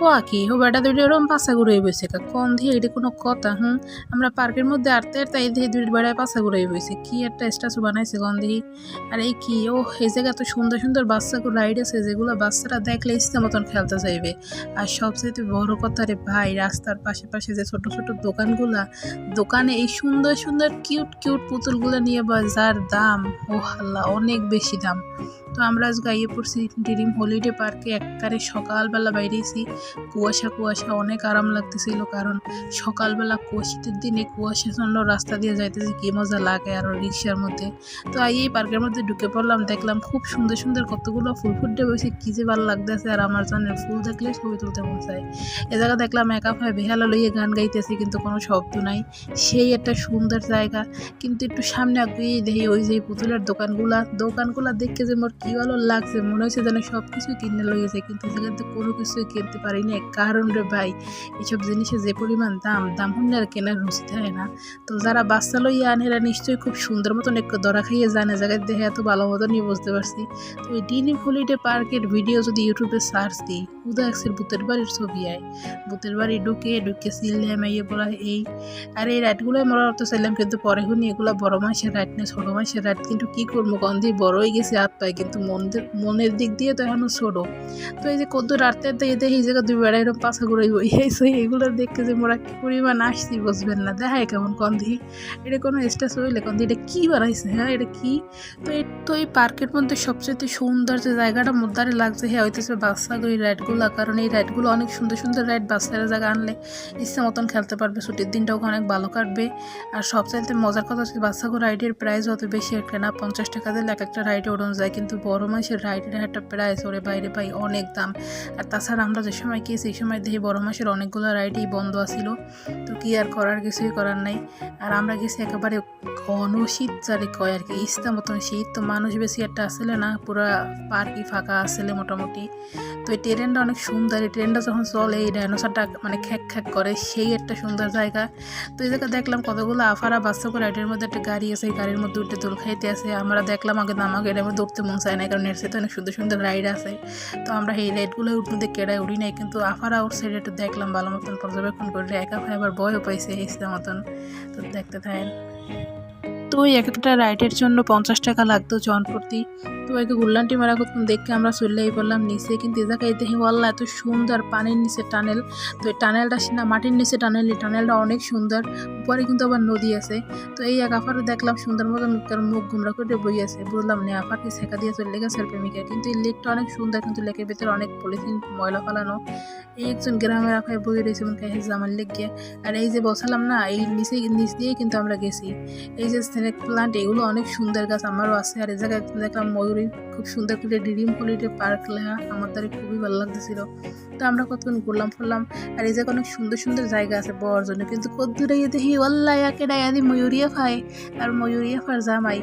ও কি ও বেটা দুইটা ওরকম পাশা ঘুরে বসে কোন দিয়ে এটা কোনো কথা আমরা পার্কের মধ্যে আটতে আটতে এই দিয়ে দুই বেড়ায় পাশা ঘুরে বসে কি একটা স্ট্যাচু বানাইছে কোন দিয়ে আর এই কি ও এই জায়গা এত সুন্দর সুন্দর বাচ্চাগুলো রাইড আছে যেগুলো বাচ্চারা দেখলে ইচ্ছে মতন খেলতে চাইবে। আর সবচেয়ে বড় কথা রে ভাই, রাস্তার পাশে পাশে যে ছোট ছোট দোকানগুলা, দোকানে এই সুন্দর সুন্দর কিউট কিউট পুতুলগুলো নিয়ে যার দাম ও আল্লাহ অনেক বেশি দাম। তো আমরা আজ গাইয়ে পড়ছি ড্রিম হলিডে পার্কে, একবারে সকালবেলা বাইরেছি, কুয়াশা কুয়াশা অনেক আরাম লাগতেছিল, কারণ সকালবেলা শীতের দিনে কুয়াশাচ্ছন্ন রাস্তা দিয়ে যাইতেছি কি মজা লাগে আর রিক্সার মধ্যে। তো এই পার্কের মধ্যে ঢুকে পড়লাম, দেখলাম খুব সুন্দর সুন্দর কতগুলো ফুল ফুটে বসে কি যে ভালো লাগতেছে। আর আমার জনের ফুল দেখলে ছবি তুলতে মন চায়। এ জায়গা দেখলাম একা ভাই বেহালা লইয়ে গান গাইতেছি, কিন্তু কোনো শব্দ নাই, সেই একটা সুন্দর জায়গা। কিন্তু একটু সামনে আগে দেখি ওই যে পুতুলের দোকানগুলা দেখে যে মোর কি ভালো লাগছে, মনে হচ্ছে যেন সব কিছুই কিনে লইয়েছে, কিন্তু সেখানে কোনো কিছুই কিনতে পারি না। কারণ রে ভাই, এইসব জিনিসের যে পরিমাণ দাম হলে আর কেনার রুচি থাকে না। তো যারা বাচ্চা লইয়া আনে এরা নিশ্চয়ই খুব সুন্দর মতন একটু দরা খাইয়ে জানে জায়গায় দেখে এত ভালো মতনই বুঝতে পারছি। তো এই ড্রিম হলিডে পার্কের ভিডিও যদি ইউটিউবে সার্চ দিই, উদা একসের ভূতের বাড়ির ছবি আয়, ভূতের বাড়ি ঢুকে সিললে মাইয়ে বলা এই। আর এই রাইডগুলো আমরা তো চাইলাম, কিন্তু পরে শুনি এগুলো বড় মাসের রাইড না ছোটো মাসের রাইড। কিন্তু কি করবো কন দিয়ে বড় হয়ে গেছে হাত পায়, কিন্তু মনের দিক দিয়ে তো এখনো ছোটো। তো এই যে কত রাতে এতে এই জায়গা দুই বেড়া এরকম পাশা ঘুরে এইগুলো দেখতে যে মোরা কি পরিমাণ আসছি বুঝবেন না। দেখায় কেমন কন দিয়ে এটা কোনো স্টেজ হইলে কন দিয়ে এটা কী বানাইছে, হ্যাঁ এটা কি। তো এই পার্কের মধ্যে সবচেয়ে সুন্দর যে জায়গাটা মোদ্দারে লাগছে হ্যাঁ হইতেছে বাচ্চাদের এই রাইডগুলো, কারণ এই রাইডগুলো অনেক সুন্দর সুন্দর রাইড, বাচ্চারা জায়গা আনলে ইচ্ছে মতন খেলতে পারবে, ছুটির দিনটাও অনেক ভালো কাটবে। আর সবচাইতে মজার কথা হচ্ছে বাচ্চাগুলো রাইডের প্রাইস অত বেশি একটা না, 50 টাকা দিলে এক একটা রাইডে ওড়ানো যায়, কিন্তু বড় মাসের রাইডের একটা প্রাইস ওরে বাইরে পাই অনেক দাম। আর তাছাড়া আমরা যে সময় গিয়েছি এই সময় দেখি বড় মাসের অনেকগুলো রাইডই বন্ধ আছিল, তো কি আর করার, কিছুই করার নাই। আর আমরা গেছি একেবারে ঘন শীত যারে কয় আর কি, ইস্তা মতন শীত, তো মানুষ বেশি একটা আসলে না, পুরা পার্কই ফাঁকা আসলে মোটামুটি। তো এই ট্রেনটা অনেক সুন্দর, এই ট্রেনটা যখন চলে এই ডাইনোসরটা মানে খ্যাক খ্যাক করে, সেই একটা সুন্দর জায়গা। তো এই জায়গা দেখলাম কতগুলো আফারা বাচ্চা করে রাইডের মধ্যে একটা গাড়ি আছে, এই গাড়ির মধ্যে উঠে দোল খাইতে আছে। আমরা দেখলাম আগে আমাকে এটার মধ্যে উঠতে মন চায় না, কারণ এর সাথে অনেক সুন্দর সুন্দর রাইড আছে। তো আমরা এই রাইডগুলো উঠতে কেড়ায় উঠি নাই, কিন্তু আফারা ওর সাইডে একটু দেখলাম ভালো মতন পর্যবেক্ষণ করে, একা ভাই আবার ভয়ও পাইছে ইস্তা মতন। তো দেখতে থাকেন। তো ওই একটা রাইডের জন্য 50 টাকা লাগতো জন প্রতি। তো একে গুল্লানটি মারা করতাম দেখে আমরা চললেই পড়লাম নিচে, কিন্তু এ জায়গায় দেখি ওয়াল্লা এত সুন্দর পানির নিচে টানেল। তো এই টানেলটা না মাটির নিচে টানেল, এই টানেলটা অনেক সুন্দর, উপরে কিন্তু আবার নদী আছে। তো এই এক আফারে দেখলাম সুন্দর মতন মুখ গুমরা করে বই আছে, বুঝলাম না আফারকে শেখা দিয়ে চলে গেছে প্রেমিকা। কিন্তু এই লেকটা অনেক সুন্দর, কিন্তু লেকের ভিতরে অনেক পলিথিন ময়লা ফালানো। এই একজন গ্রামের আফায় বই রয়েছে মনে হয় জামার লেক গিয়ে। আর এই যে বসালাম না, এই নিচ দিয়েই কিন্তু আমরা গেছি। এই যে স্নেক প্লান্ট, এগুলো অনেক সুন্দর গাছ আমারও আছে। আর এই জায়গায় দেখলাম ময়ূরী খুব সুন্দর করে ড্রিম হলিডে পার্ক লেখা, আমার দ্বারা খুবই ভালো লাগতেছিল। তো আমরা কতক্ষণ ঘুরলাম ফিরলাম। আর এই জায়গায় অনেক সুন্দর সুন্দর জায়গা আছে বড় জন্য, কিন্তু কত দূরে দেখি ওয়াল্লাহ একে ডায়াদি ময়ূরিয়া খায়, আর ময়ূরিয়া ফার জামাই।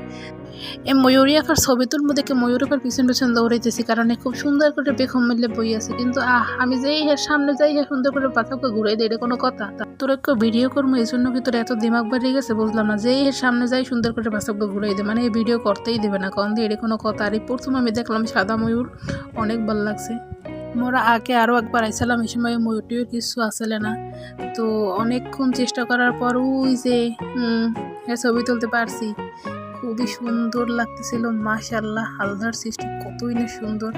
এই ময়ূরিয়া ফার ছবি তুলবো দেখে ময়ূরিয়াফার পিছন পিছন দৌড়াইতেছি, কারণ খুব সুন্দর করে বেখম মিললে বই আছে। কিন্তু আমি যেই সামনে যাই সুন্দর করে পাথাকে ঘুরে দেয়, এটা কোনো কথা? তোর একটু ভিডিও করবো এই জন্য কি তোর এত দিমাগ বাড়িয়ে গেছে বুঝলাম না, যেই সামনে যাই সুন্দর করে পাথাকে ঘুরে দেয়, মানে এই ভিডিও করতেই দেবে না কন দিয়ে, এটা কোনো কথা? আর এই প্রথম আমি দেখলাম সাদা ময়ূর, অনেক ভালো লাগছে। মোরা আগে আরও একবার আইসালাম, এই সময় ময়ূরটিও কিছু আসলে না। তো অনেকক্ষণ চেষ্টা করার পর ওই যে ছবি তুলতে পারছি, খুবই সুন্দর লাগতেছিল মাশাআল্লাহ। হালদার সৃষ্টি কতই না সুন্দর।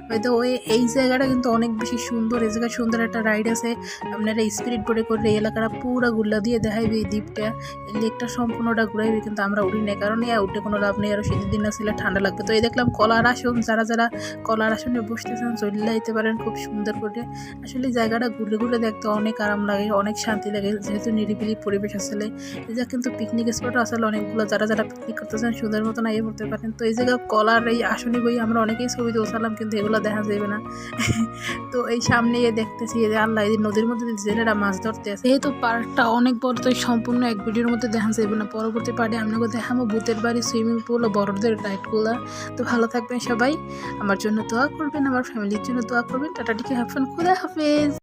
হয়তো এই জায়গাটা কিন্তু অনেক বেশি সুন্দর। এই জায়গায় সুন্দর একটা রাইড আছে, আপনারা স্পিরিট বোর্ডে করে এই এলাকাটা পুরা গুল্লা দিয়ে দেখাইবে, এই দ্বীপটা এই লেকটা সম্পূর্ণটা ঘুরাইবে, কিন্তু আমরা উঠি নাই, কারণ উঠে কোনো লাভ নেই, আরও শীতের দিন আসলে ঠান্ডা লাগবে। তো এই দেখলাম কলার আসন, যারা কলার আসনে বসতেছেন চলে যেতে পারেন খুব সুন্দর করে। আসলে জায়গাটা ঘুরে ঘুরে দেখতে অনেক আরাম লাগে, অনেক শান্তি লাগে, যেহেতু নিরিবিলি পরিবেশ আসলে। এই জায়গা কিন্তু পিকনিক স্পটও আসলে অনেকগুলো, যারা পিকনিক করতেছেন সুন্দর মতন আইয়ে পড়তে পারেন। তো এই জায়গায় কলার এই আসনে বই আমরা অনেকেই ছবি তুলছিলাম, কিন্তু এগুলো দেখা যাবে না। তো এই সামনে দেখতেছি যে আল্লাহ, এই নদীর মধ্যে জেলেরা মাছ ধরতে আছে। যেহেতু পার্কটা অনেক বড়, তো সম্পূর্ণ এক ভিডিওর মধ্যে দেখা যাবে না। পরবর্তী পার্টে আপনাকে দেখাবো ভূতের বাড়ি, সুইমিং পুল ও বড়দের রাইডগুলো। তো ভালো থাকবেন সবাই, আমার জন্য দোয়া করবেন, আমার ফ্যামিলির জন্য দোয়া করবেন। টাটা টিকে হাফেন, খুদা হাফেজ।